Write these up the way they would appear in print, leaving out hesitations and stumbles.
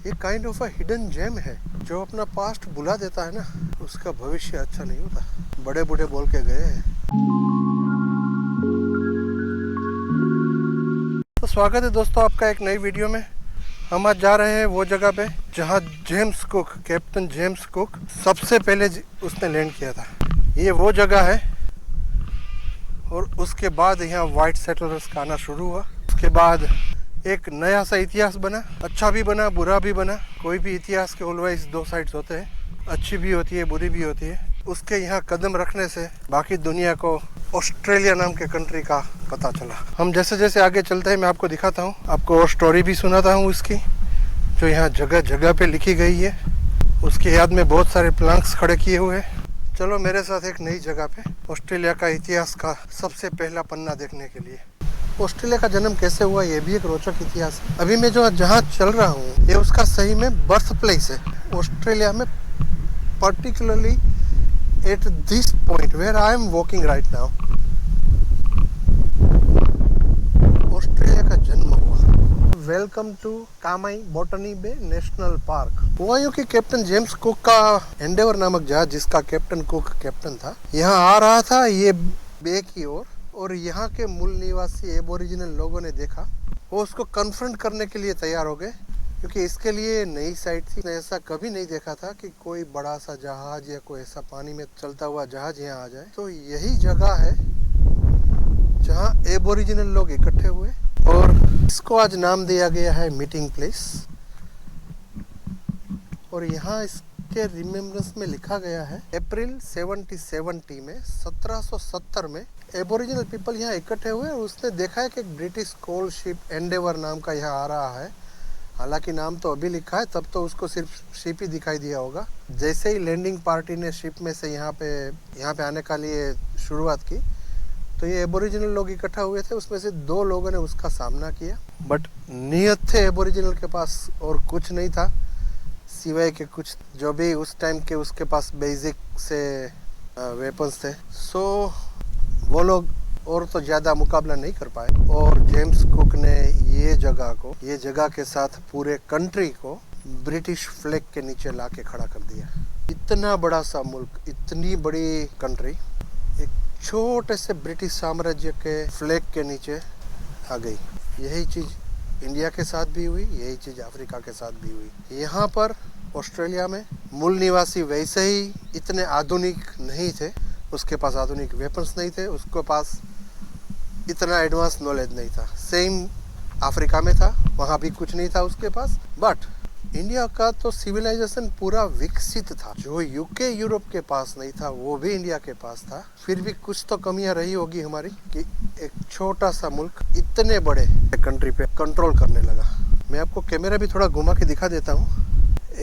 ये kind of a hidden gem है। जो अपना पास्ट भुला देता है ना, उसका भविष्य अच्छा नहीं होता। बड़े बूढ़े बोल के गए हैं। तो स्वागत है दोस्तों आपका एक नई वीडियो में। हम आज जा रहे हैं वो जगह पे जहाँ James cook, captain James cook सबसे पहले उसने लैंड किया था। ये वो जगह है और उसके बाद यहाँ वाइट सेटलर्स का आना शुरू हुआ। उसके बाद एक नया सा इतिहास बना। अच्छा भी बना, बुरा भी बना। कोई भी इतिहास के ऑलवेज दो साइड्स होते हैं, अच्छी भी होती है, बुरी भी होती है। उसके यहाँ कदम रखने से बाकी दुनिया को ऑस्ट्रेलिया नाम के कंट्री का पता चला। हम जैसे जैसे आगे चलते हैं मैं आपको दिखाता हूँ, आपको और स्टोरी भी सुनाता हूँ उसकी, जो यहाँ जगह जगह पे लिखी गई है। उसकी याद में बहुत सारे प्लांक्स खड़े किए हुए हैं। चलो मेरे साथ एक नई जगह पे ऑस्ट्रेलिया का इतिहास का सबसे पहला पन्ना देखने के लिए। ऑस्ट्रेलिया का जन्म कैसे हुआ ये भी एक रोचक इतिहास है। अभी मैं जो जहाँ चल रहा हूँ ये उसका सही में बर्थ प्लेस है ऑस्ट्रेलिया में, particularly at this point where I am walking right now. Australia का जन्म हुआ। Welcome to Kamay Botany Bay national park. हुआ यूँ कि कैप्टन जेम्स कुक का एंडेवर नामक जहाज, जिसका कैप्टन कुक कैप्टन था, यहाँ आ रहा था ये बे की ओर, और यहाँ के मूल निवासी एबोरिजिनल लोगों ने देखा। वो उसको कन्फ्रंट करने के लिए तैयार हो गए, क्योंकि इसके लिए नई साइट थी। ऐसा कभी नहीं देखा था कि कोई बड़ा सा जहाज या कोई ऐसा पानी में चलता हुआ जहाज यहाँ आ जाए। तो यही जगह है जहाँ एबोरिजिनल लोग इकट्ठे हुए और इसको आज नाम दिया गया है मीटिंग प्लेस। और यहाँ इसके रिमेम्बरेंस में लिखा गया है अप्रैल 1770 में 1770 में एबोरिजिनल पीपल यहाँ इकट्ठे हुए और उसने देखा है कि एक ब्रिटिश कोल शिप एंडेवर नाम का यहाँ आ रहा है। हालांकि नाम तो अभी लिखा है, तब तो उसको सिर्फ शिप ही दिखाई दिया होगा। जैसे ही लैंडिंग पार्टी ने शिप में से यहाँ पे आने का लिए शुरुआत की, तो ये एबोरिजिनल लोग इकट्ठा हुए थे। उसमें से 2 लोगों ने उसका सामना किया, बट नियत थे एबोरिजिनल के पास और कुछ नहीं था सिवाय के कुछ जो भी उस टाइम के उसके पास बेसिक से वेपन्स थे। सो वो लोग और तो ज़्यादा मुकाबला नहीं कर पाए और जेम्स कुक ने ये जगह के साथ पूरे कंट्री को ब्रिटिश फ्लैग के नीचे ला के खड़ा कर दिया। इतना बड़ा सा मुल्क, इतनी बड़ी कंट्री एक छोटे से ब्रिटिश साम्राज्य के फ्लैग के नीचे आ गई। यही चीज़ इंडिया के साथ भी हुई, यही चीज़ अफ्रीका के साथ भी हुई। यहाँ पर ऑस्ट्रेलिया में मूल निवासी वैसे ही इतने आधुनिक नहीं थे, उसके पास आधुनिक वेपन्स नहीं थे, उसके पास इतना एडवांस नॉलेज नहीं था। सेम अफ्रीका में था, वहाँ भी कुछ नहीं था उसके पास। बट इंडिया का तो सिविलाइजेशन पूरा विकसित था। जो यूके यूरोप के पास नहीं था वो भी इंडिया के पास था। फिर भी कुछ तो कमियां रही होगी हमारी कि एक छोटा सा मुल्क इतने बड़े कंट्री पे कंट्रोल करने लगा। मैं आपको कैमरा भी थोड़ा घुमा के दिखा देता हूँ।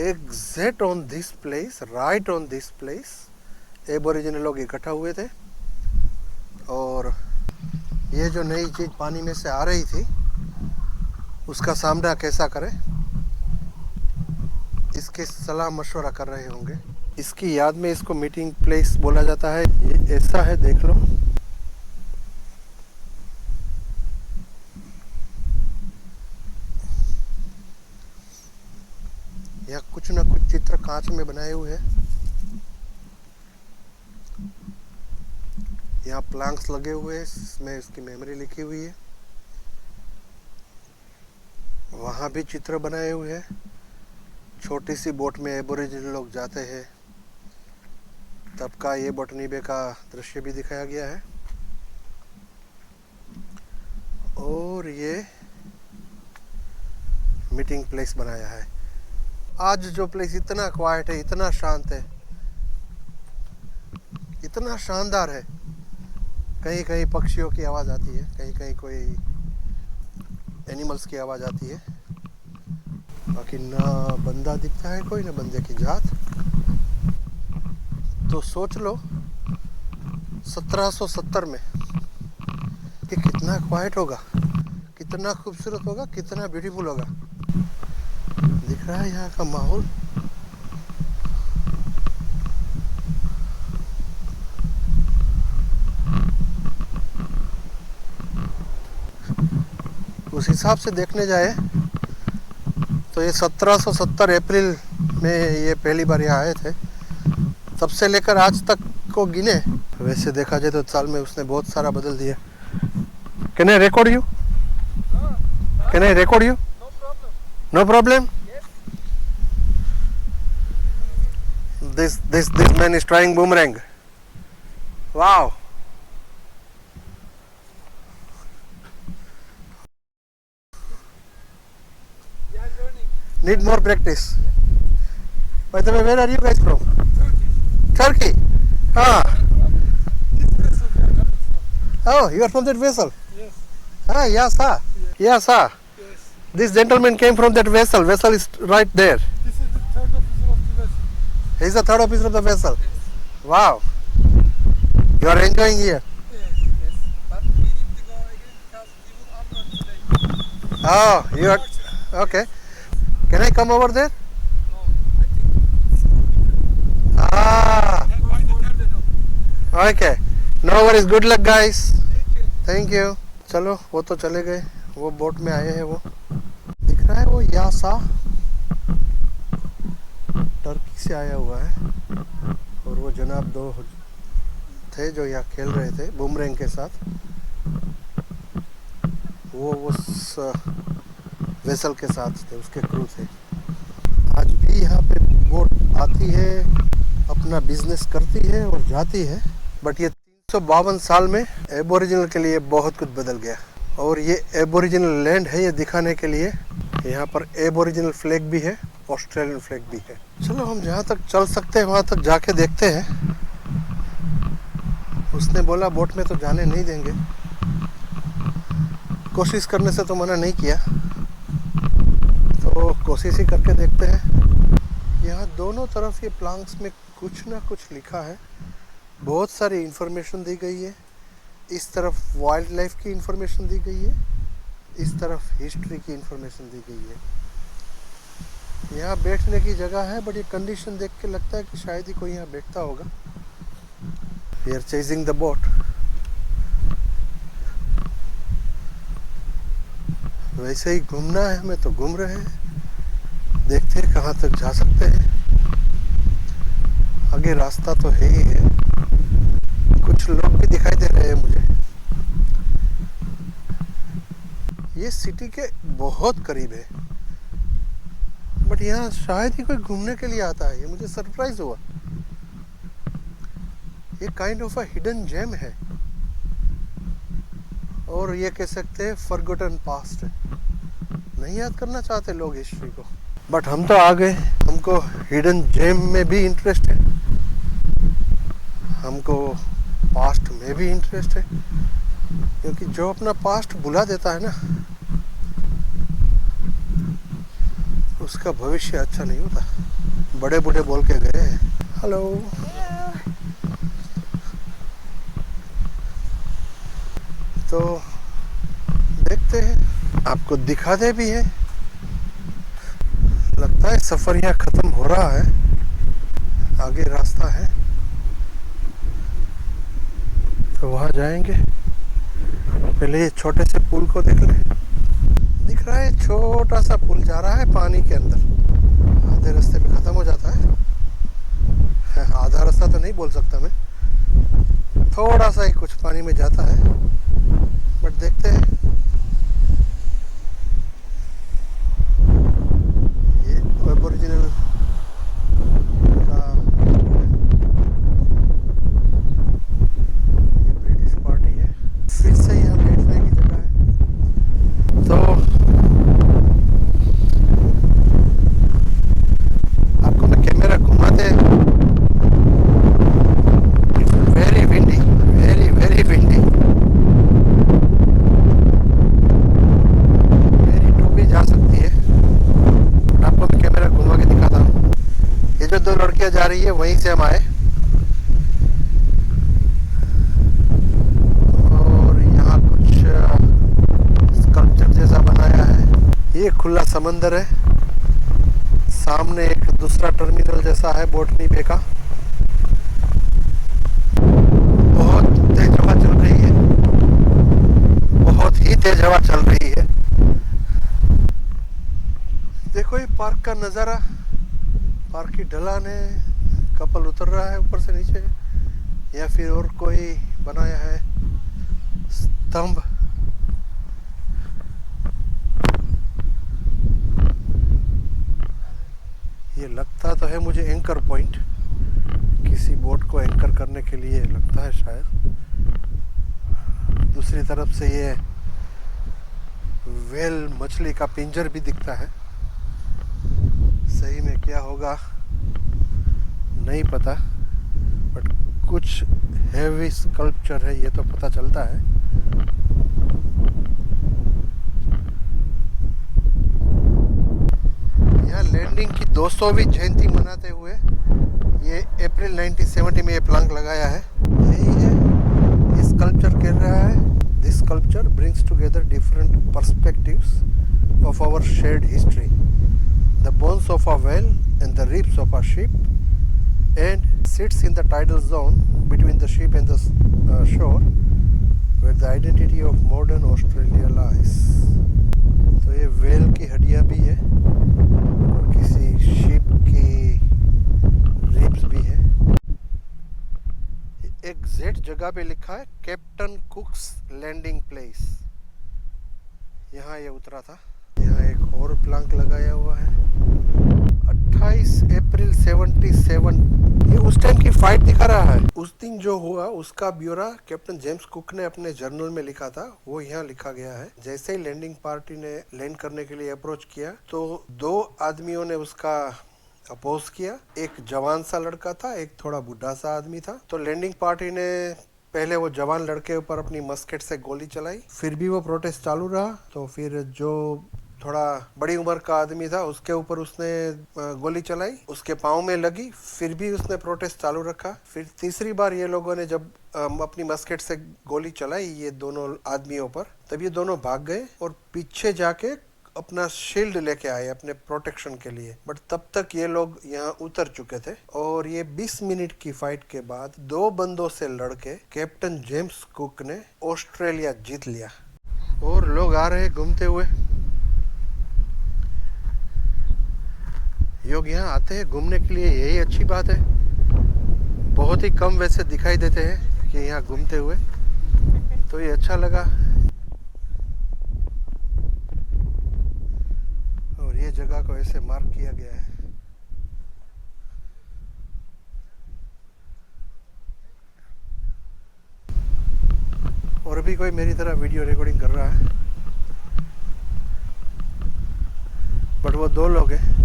Exact on this place, right on this place aboriginal लोग इकट्ठा हुए थे और ये जो नई चीज़ पानी में से आ रही थी उसका सामना कैसा करें इसके सलाह मशवरा कर रहे होंगे। इसकी याद में इसको मीटिंग प्लेस बोला जाता है। ये ऐसा है, देख लो। यहाँ कुछ ना कुछ चित्र कांच में बनाए हुए हैं। यहाँ प्लांक्स लगे हुए हैं, इसमें इसकी मेमोरी लिखी हुई है। वहाँ भी चित्र बनाए हुए हैं। छोटी सी बोट में एबोरिजिनल लोग जाते हैं, तब का ये बॉटनी बे का दृश्य भी दिखाया गया है। और ये मीटिंग प्लेस बनाया है। आज जो प्लेस इतना क्वाइट है, इतना शांत है, इतना शानदार है। कहीं कहीं पक्षियों की आवाज़ आती है, कहीं कहीं कोई एनिमल्स की आवाज़ आती है। बाकी ना बंदा दिखता है कोई, ना बंदे की जात। तो सोच लो 1770 में कि कितना क्वाइट होगा, कितना खूबसूरत होगा, कितना ब्यूटीफुल होगा। दिख रहा है यहाँ का माहौल। उस हिसाब से देखने जाए तो ये 1770 अप्रैल में ये पहली बार यहाँ आए थे। तब से लेकर आज तक को गिने, वैसे देखा जाए तो साल में उसने बहुत सारा बदल दिया। Can I record you? Can I record you? No problem. This man is trying boomerang. Wow. Yeah, learning. Need more practice. By the way, where are you guys from? Turkey. Ah. This vessel we are coming from. Oh, you are from that vessel. Yes. Ah, yes, sir. Yes, sir. Yes. This gentleman came from that vessel. Vessel is right there. This is the third officer of the vessel. He is the third officer of the vessel. Wow. You are enjoying here. Yes, yes. But we need to go again because we will unload today. Oh, you are okay. Can I come over there? No, I think Ah, by the terminal. okay. No worries. Good luck, guys. Thank you. Thank you. चलो वो तो चले गए, वो boat में आए हैं। वो दिख रहा है वो यासा टर्की से आया हुआ है। और वो जनाब दो थे जो यहाँ खेल रहे थे बूमरैंग के साथ, वो उस वेसल के साथ थे, उसके क्रू थे। आज भी यहाँ पे बोट आती है, अपना बिजनेस करती है और जाती है। बट ये 352 साल में एबोरिजिनल के लिए बहुत कुछ बदल गया। और ये एबोरिजिनल लैंड है, ये दिखाने के लिए यहाँ पर एबोरिजिनल फ्लैग भी है, ऑस्ट्रेलियन फ्लैग भी है। चलो हम जहाँ तक चल सकते हैं वहाँ तक जाके देखते हैं। उसने बोला बोट में तो जाने नहीं देंगे, कोशिश करने से तो मना नहीं किया, तो कोशिश ही करके देखते हैं। यहाँ दोनों तरफ ये प्लांक्स में कुछ ना कुछ लिखा है, बहुत सारी इंफॉर्मेशन दी गई है। इस तरफ वाइल्ड लाइफ की इंफॉर्मेशन दी गई है, इस तरफ हिस्ट्री की इंफॉर्मेशन दी गई है। यहाँ बैठने की जगह है, बट ये कंडीशन देख के लगता है कि शायद ही कोई यहाँ बैठता होगा। We are chasing the boat. वैसे ही घूमना है हमें तो घूम रहे हैं, देखते हैं कहाँ तक जा सकते हैं। आगे रास्ता तो है ही है, कुछ लोग भी दिखाई दे रहे हैं मुझे। ये सिटी के बहुत करीब है, बट यहाँ शायद ही कोई घूमने के लिए आता है। ये मुझे सरप्राइज हुआ। ये kind of a hidden gem है, और ये कह सकते हैं फॉरगॉटन पास्ट है। नहीं याद करना चाहते लोग हिस्ट्री को, बट हम तो आ गए। हमको हिडन जेम में भी इंटरेस्ट है, हमको पास्ट में भी इंटरेस्ट है, क्योंकि जो अपना पास्ट भुला देता है ना, उसका भविष्य अच्छा नहीं होता। बड़े बूढ़े बोल के गए हैं। हेलो। तो देखते हैं, आपको दिखा दे भी है। लगता है सफर यहाँ खत्म हो रहा है, आगे रास्ता है, तो वहाँ जाएंगे। पहले ये छोटे से पुल को देख ले। दिख रहा है छोटा सा पुल जा रहा है पानी के अंदर, आधे रास्ते पे खत्म हो जाता है। आधा रास्ता तो नहीं बोल सकता मैं, थोड़ा सा ही कुछ पानी में जाता है, बट देखते हैं। ये एबोरिजिनल का, ये ब्रिटिश पार्टी है। फिर से यहाँ बैठने की जगह है। तो आपको मैं कैमरा घुमाते, very windy, very very windy. मेरी टोपी जा सकती है, बट आपको मैं कैमरा घुमा के दिखाता हूँ। ये जो दो लड़कियां जा रही है वहीं से हम आए, और यहाँ कुछ स्कल्पचर जैसा बनाया है। ये खुला समंदर है, सामने एक दूसरा टर्मिनल जैसा है बोटनी पे का। बहुत तेज हवा चल रही है, बहुत ही तेज हवा चल रही है। देखो ये पार्क का नज़ारा, पार्क की ढलान है, कपल उतर रहा है ऊपर से नीचे, या फिर और कोई बनाया है स्तंभ। ये लगता तो है मुझे एंकर पॉइंट, किसी बोट को एंकर करने के लिए लगता है शायद। दूसरी तरफ से ये वेल मछली का पिंजर भी दिखता है। सही में क्या होगा नहीं पता, बट कुछ हैवी स्कल्पचर है ये तो पता चलता है। यहाँ लैंडिंग की 200वीं जयंती मनाते हुए ये अप्रैल 1970 में ये प्लांक लगाया है। यही है ये स्कल्पचर कह रहा है, this sculpture brings together different perspectives of our shared history, the bones of a whale and the ribs of a sheep, and sits in the tidal zone between the ship and the shore, where the identity of modern Australia lies. तो ये whale की हड्डियाँ भी है और किसी sheep की ribs भी है। एग्जैक्ट जगह पे लिखा है कैप्टन कुक्स लैंडिंग प्लेस, यहाँ ये उतरा था। यहाँ एक और प्लांक लगाया हुआ है। 28 अप्रैल 77, ये उस टाइम की फाइट दिखा रहा है। उस दिन जो हुआ उसका ब्यौरा कैप्टन जेम्स कुक ने अपने जर्नल में लिखा था, वो यहाँ लिखा गया है। जैसे ही लैंडिंग पार्टी ने लैंड करने के लिए अप्रोच किया तो 2 आदमियों ने उसका अपोज किया। एक जवान सा लड़का था, एक थोड़ा बुढ़ा सा आदमी था। तो लैंडिंग पार्टी ने पहले वो जवान लड़के ऊपर अपनी मस्केट से गोली चलाई, फिर भी वो प्रोटेस्ट चालू रहा। तो फिर जो थोड़ा बड़ी उम्र का आदमी था उसके ऊपर उसने गोली चलाई, उसके पाँव में लगी, फिर भी उसने प्रोटेस्ट चालू रखा। फिर तीसरी बार ये लोगों ने जब अपनी मस्केट से गोली चलाई ये दोनों आदमियों पर, तब ये दोनों भाग गए और पीछे जाके अपना शील्ड लेके आए अपने प्रोटेक्शन के लिए। बट तब तक ये लोग यहाँ उतर चुके थे और ये 20 मिनट की फाइट के बाद 2 बंदों से लड़के कैप्टन जेम्स कुक ने ऑस्ट्रेलिया जीत लिया। और लोग आ रहे घूमते हुए। लोग यहाँ आते हैं घूमने के लिए, यही अच्छी बात है। बहुत ही कम वैसे दिखाई देते हैं कि यहाँ घूमते हुए, तो ये अच्छा लगा। और ये जगह को ऐसे मार्क किया गया है। और भी कोई मेरी तरह वीडियो रिकॉर्डिंग कर रहा है, बट वो 2 लोग हैं।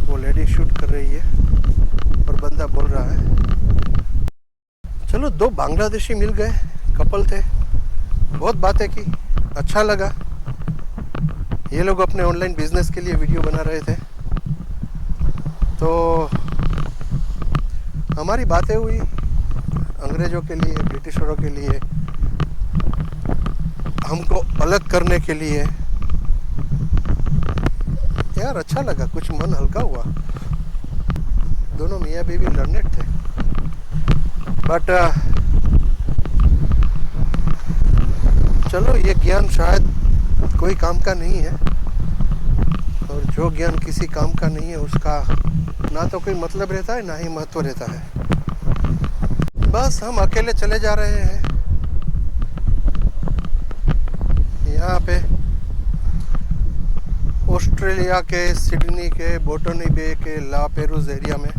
वो लेडी शूट कर रही है और बंदा बोल रहा है। चलो 2 बांग्लादेशी मिल गए, कपल थे, बहुत बातें की, अच्छा लगा। ये लोग अपने ऑनलाइन बिजनेस के लिए वीडियो बना रहे थे, तो हमारी बातें हुई अंग्रेज़ों के लिए, ब्रिटिशरों के लिए, हमको अलग करने के लिए। यार अच्छा लगा, कुछ मन हल्का हुआ। दोनों मियाँ बीवी लर्नेड थे, बट चलो ये ज्ञान शायद कोई काम का नहीं है, और जो ज्ञान किसी काम का नहीं है उसका ना तो कोई मतलब रहता है ना ही महत्व रहता है। बस हम अकेले चले जा रहे हैं यहाँ पे ऑस्ट्रेलिया के सिडनी के बॉटनी बे के ला पेरूज एरिया में,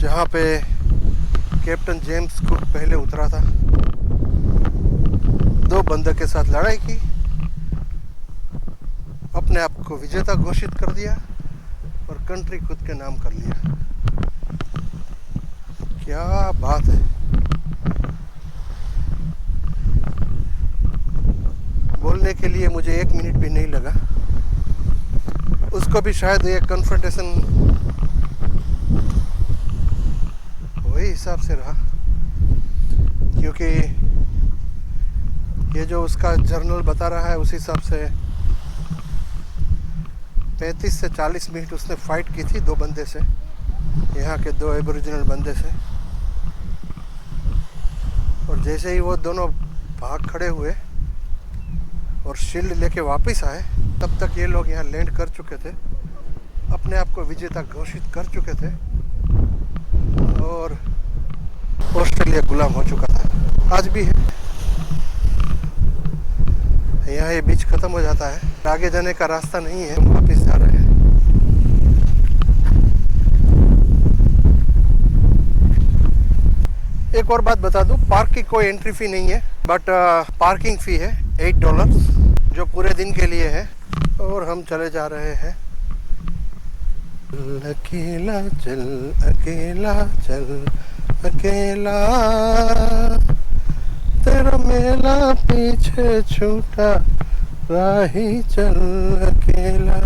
जहाँ पे कैप्टन जेम्स कुक पहले उतरा था। 2 बंदर के साथ लड़ाई की, अपने आप को विजेता घोषित कर दिया और कंट्री खुद के नाम कर लिया। क्या बात है। बोलने के लिए मुझे 1 मिनट भी नहीं लगा। उसको भी शायद ये कन्फ्रंटेशन वही हिसाब से रहा, क्योंकि ये जो उसका जर्नल बता रहा है उस हिसाब से 35 से 40 मिनट उसने फाइट की थी 2 बंदे से, यहाँ के 2 एबोरिजिनल बंदे से। और जैसे ही वो दोनों भाग खड़े हुए और शील्ड लेके वापस आए, तब तक ये लोग यहाँ लैंड कर चुके थे, अपने आप को विजेता घोषित कर चुके थे और ऑस्ट्रेलिया गुलाम हो चुका था। आज भी है। यहाँ ये बीच खत्म हो जाता है, आगे जाने का रास्ता नहीं है, हम वापस जा रहे हैं। एक और बात बता दूं, पार्क की कोई एंट्री फी नहीं है, बट पार्किंग फी है $8 जो पूरे दिन के लिए है। और हम चले जा रहे हैं। अकेला चल अकेला चल अकेला, तेरा मेला पीछे छूटा, राही चल अकेला।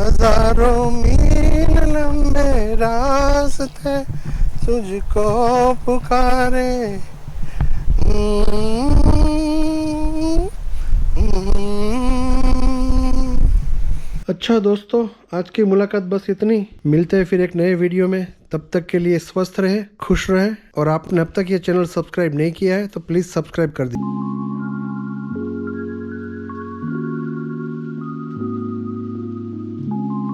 हजारों मील लंबे रास्ते तुझको पुकारे। अच्छा दोस्तों, आज की मुलाकात बस इतनी। मिलते हैं फिर एक नए वीडियो में। तब तक के लिए स्वस्थ रहे, खुश रहे। और आपने अब तक ये चैनल सब्सक्राइब नहीं किया है तो प्लीज़ सब्सक्राइब कर दीजिए।